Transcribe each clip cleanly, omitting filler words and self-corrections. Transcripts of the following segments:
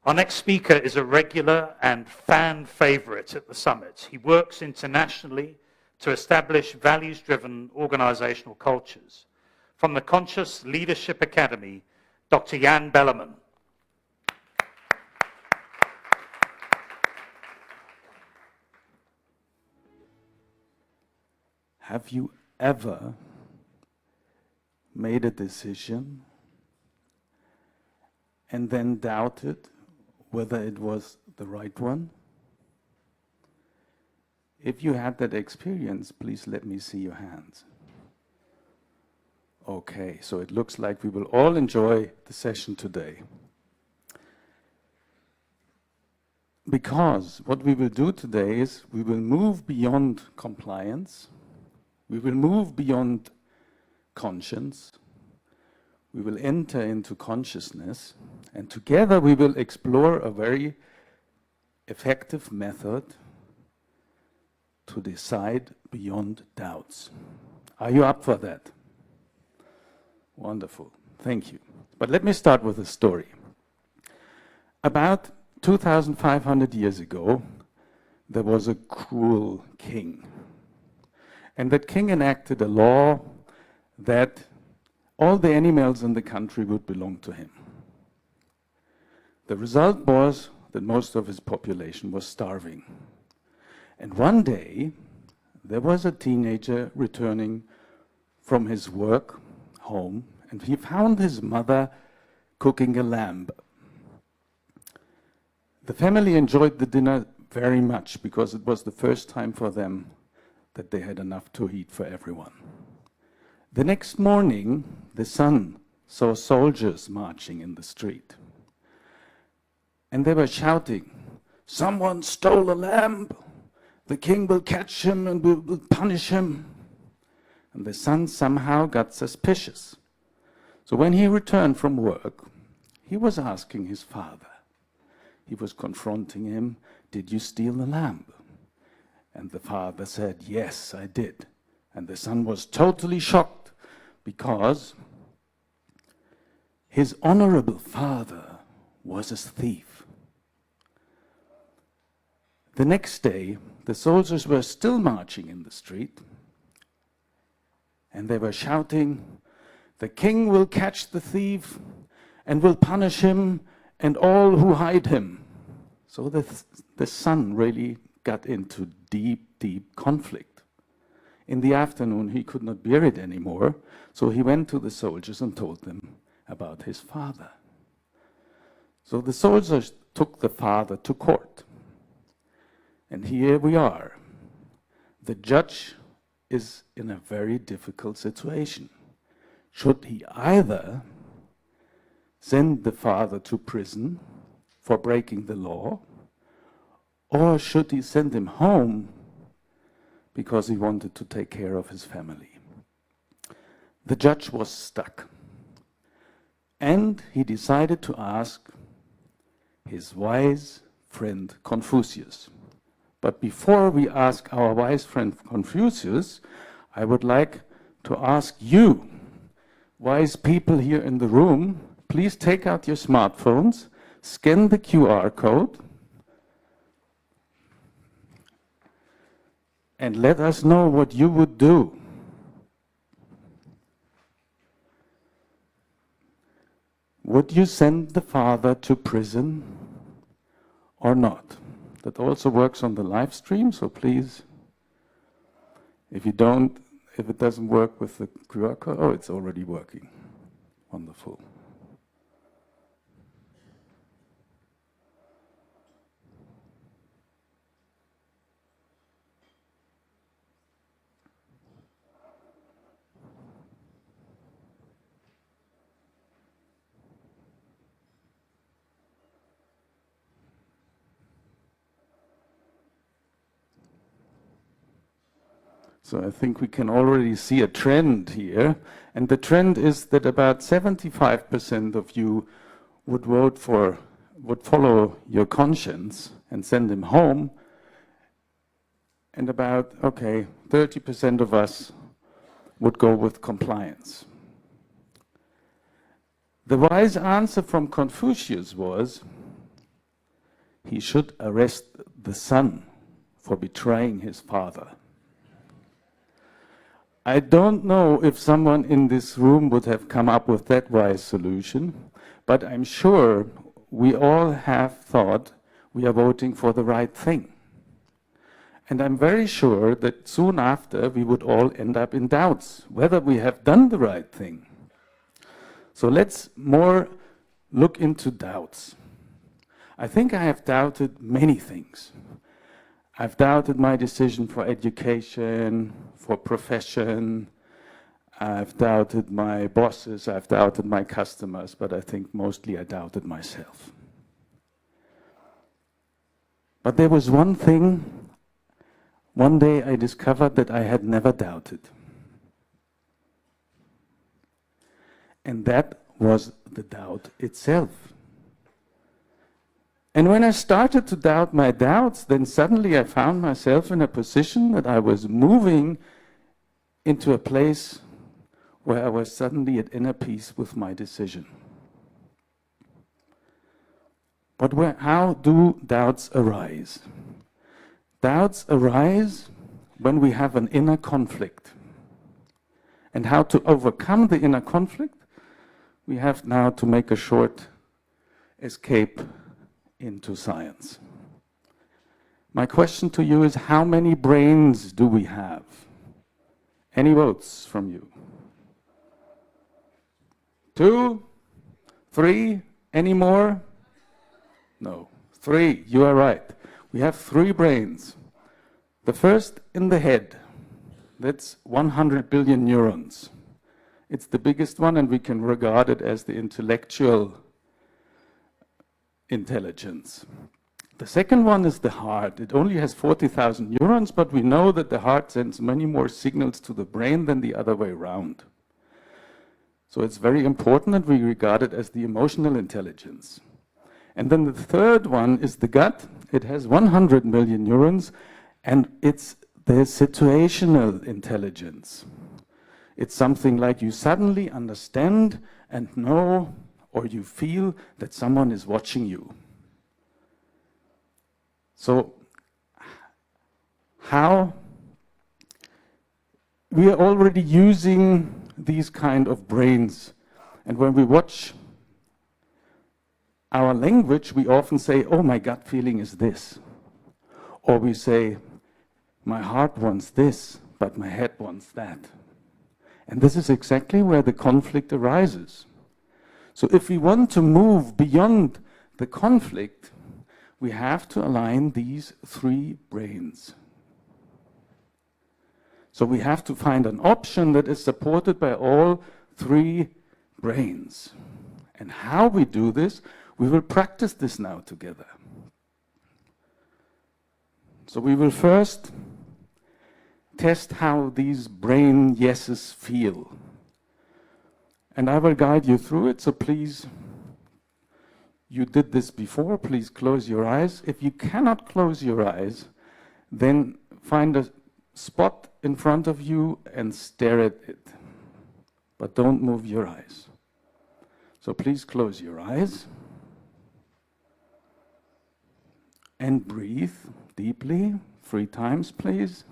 Our next speaker is a regular and fan favorite at the summit. He works internationally to establish values-driven organizational cultures. From the Conscious Leadership Academy, Dr. Jan Bellermann. Have you ever made a decision and then doubted whether it was the right one? If you had that experience, please let me see your hands. Okay, so it looks like we will all enjoy the session today. Because what we will do today is we will move beyond compliance, we will move beyond conscience, we will enter into consciousness, and together we will explore a very effective method to decide beyond doubts. Are you up for that? Wonderful, thank you. But let me start with a story. About 2,500 years ago, there was a cruel king. And that king enacted a law that all the animals in the country would belong to him. The result was that most of his population was starving. And one day, there was a teenager returning from his work home, and he found his mother cooking a lamb. The family enjoyed the dinner very much because it was the first time for them that they had enough to eat for everyone. The next morning, the son saw soldiers marching in the street. And they were shouting, "Someone stole a lamb! The king will catch him and will punish him." And the son somehow got suspicious. So when he returned from work, he was asking his father. He was confronting him, "Did you steal the lamb?" And the father said, "Yes, I did." And the son was totally shocked because his honorable father was a thief. The next day, the soldiers were still marching in the street, and they were shouting, "The king will catch the thief and will punish him and all who hide him." So the son really got into deep conflict. In the afternoon, he could not bear it anymore, so he went to the soldiers and told them about his father. So the soldiers took the father to court. And here we are. The judge is in a very difficult situation. Should he either send the father to prison for breaking the law, or should he send him home because he wanted to take care of his family? The judge was stuck. And he decided to ask his wise friend Confucius. But before we ask our wise friend Confucius, I would like to ask you, wise people here in the room, please take out your smartphones, scan the QR code, and let us know what you would do. Would you send the father to prison or not? That also works on the live stream, so please, if it doesn't work with the QR code, oh, it's already working. Wonderful. So I think we can already see a trend here. And the trend is that about 75% of you would follow your conscience and send him home. And about, 30% of us would go with compliance. The wise answer from Confucius was, he should arrest the son for betraying his father. I don't know if someone in this room would have come up with that wise solution, but I'm sure we all have thought we are voting for the right thing. And I'm very sure that soon after we would all end up in doubts whether we have done the right thing. So let's more look into doubts. I think I have doubted many things. I've doubted my decision for education, for profession. I've doubted my bosses, I've doubted my customers, but I think mostly I doubted myself. But there was one thing, one day I discovered that I had never doubted. And that was the doubt itself. And when I started to doubt my doubts, then suddenly I found myself in a position that I was moving into a place where I was suddenly at inner peace with my decision. But how do doubts arise? Doubts arise when we have an inner conflict. And how to overcome the inner conflict? We have now to make a short escape into science. My question to you is, how many brains do we have? Any votes from you? 2? 3? Any more? No. 3. You are right. We have 3 brains. The first in the head. That's 100 billion neurons. It's the biggest one, and we can regard it as the intellectual intelligence. The second one is the heart. It only has 40,000 neurons, but we know that the heart sends many more signals to the brain than the other way around. So it's very important that we regard it as the emotional intelligence. And then the third one is the gut. It has 100 million neurons, and it's the situational intelligence. It's something like you suddenly understand and know, or you feel that someone is watching you. So, how we are already using these kind of brains, and when we watch our language, we often say, oh, my gut feeling is this. Or we say, my heart wants this, but my head wants that. And this is exactly where the conflict arises. So if we want to move beyond the conflict, we have to align these 3 brains. So we have to find an option that is supported by all 3 brains. And how we do this, we will practice this now together. So we will first test how these brain yeses feel. And I will guide you through it, so please, you did this before, please close your eyes. If you cannot close your eyes, then find a spot in front of you and stare at it. But don't move your eyes. So please close your eyes. And breathe deeply, 3 times, please.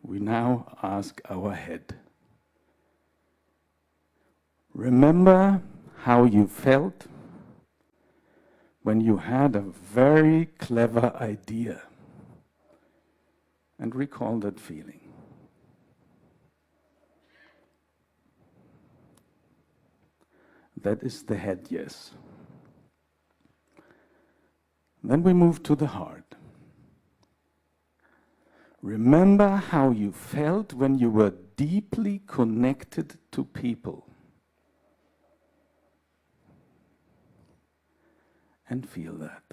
We now ask our head. Remember how you felt when you had a very clever idea, and recall that feeling. That is the head yes. Then we move to the heart. Remember how you felt when you were deeply connected to people. And feel that.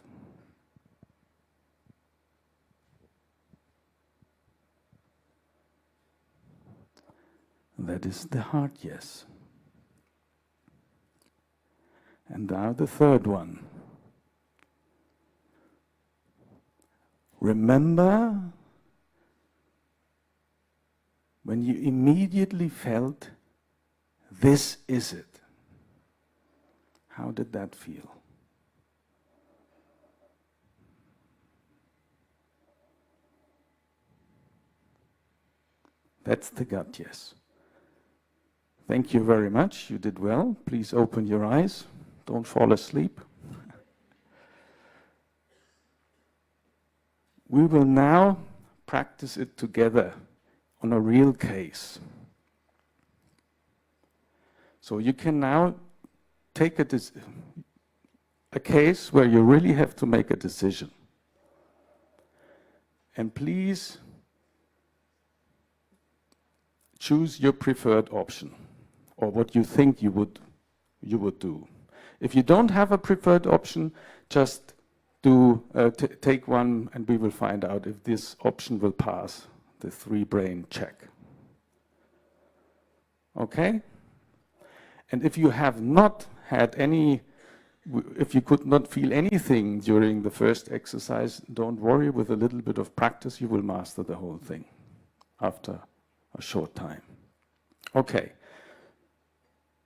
That is the heart yes. And now the third one. Remember when you immediately felt, this is it. How did that feel? That's the gut yes. Thank you very much. You did well. Please open your eyes. Don't fall asleep. We will now practice it together on a real case. So you can now take a case where you really have to make a decision. And please choose your preferred option, or what you think you would do. If you don't have a preferred option, just take one and we will find out if this option will pass the 3-brain check. Okay? And if you have not had if you could not feel anything during the first exercise, don't worry, with a little bit of practice you will master the whole thing after a short time. Okay.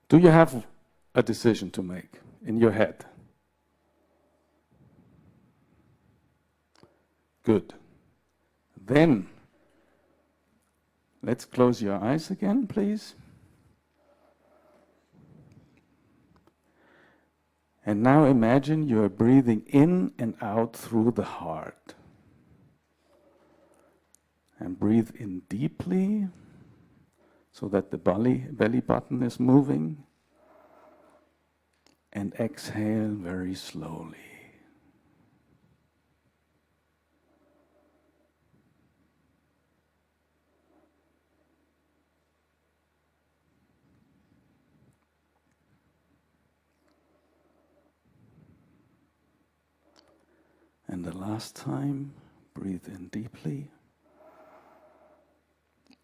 Do you have a decision to make in your head? Good. Then, let's close your eyes again, please. And now imagine you are breathing in and out through the heart. And breathe in deeply, so that the belly button is moving. And exhale very slowly. And the last time, breathe in deeply.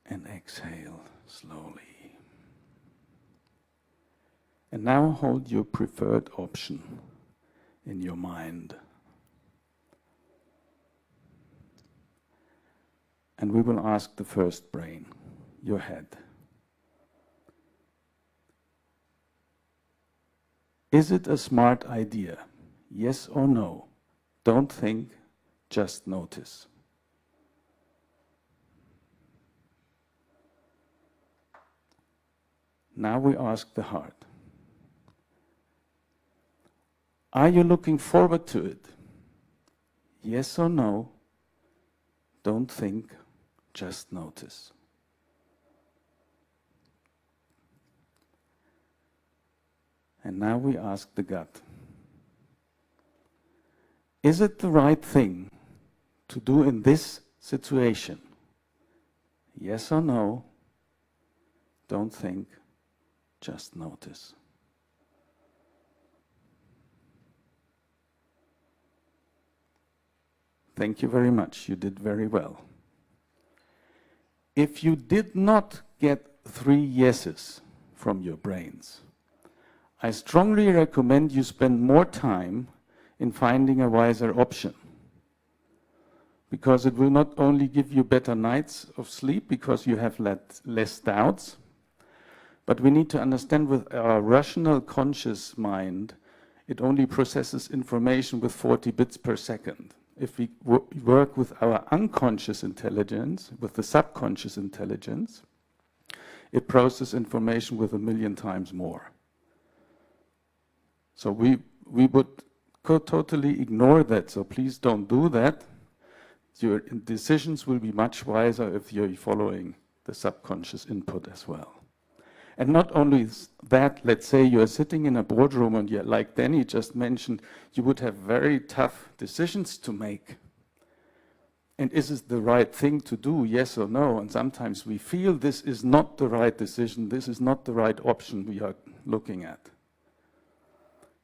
And exhale slowly. And now hold your preferred option in your mind. And we will ask the first brain, your head. Is it a smart idea? Yes or no? Don't think, just notice. Now we ask the heart. Are you looking forward to it? Yes or no? Don't think, just notice. And now we ask the gut. Is it the right thing to do in this situation? Yes or no? Don't think, just notice. Thank you very much. You did very well. If you did not get 3 yeses from your brains, I strongly recommend you spend more time in finding a wiser option. Because it will not only give you better nights of sleep because you have less doubts, but we need to understand with our rational conscious mind, it only processes information with 40 bits per second. If we work with our unconscious intelligence, with the subconscious intelligence, it processes information with 1,000,000 times more. So we would totally ignore that, so please don't do that. Your decisions will be much wiser if you're following the subconscious input as well. And not only that, let's say you're sitting in a boardroom and you, like Danny just mentioned, you would have very tough decisions to make. And is it the right thing to do, yes or no? And sometimes we feel this is not the right decision, this is not the right option we are looking at.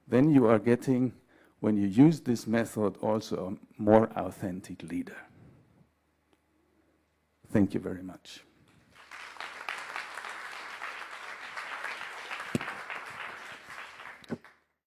Then you are getting, when you use this method, also a more authentic leader. Thank you very much.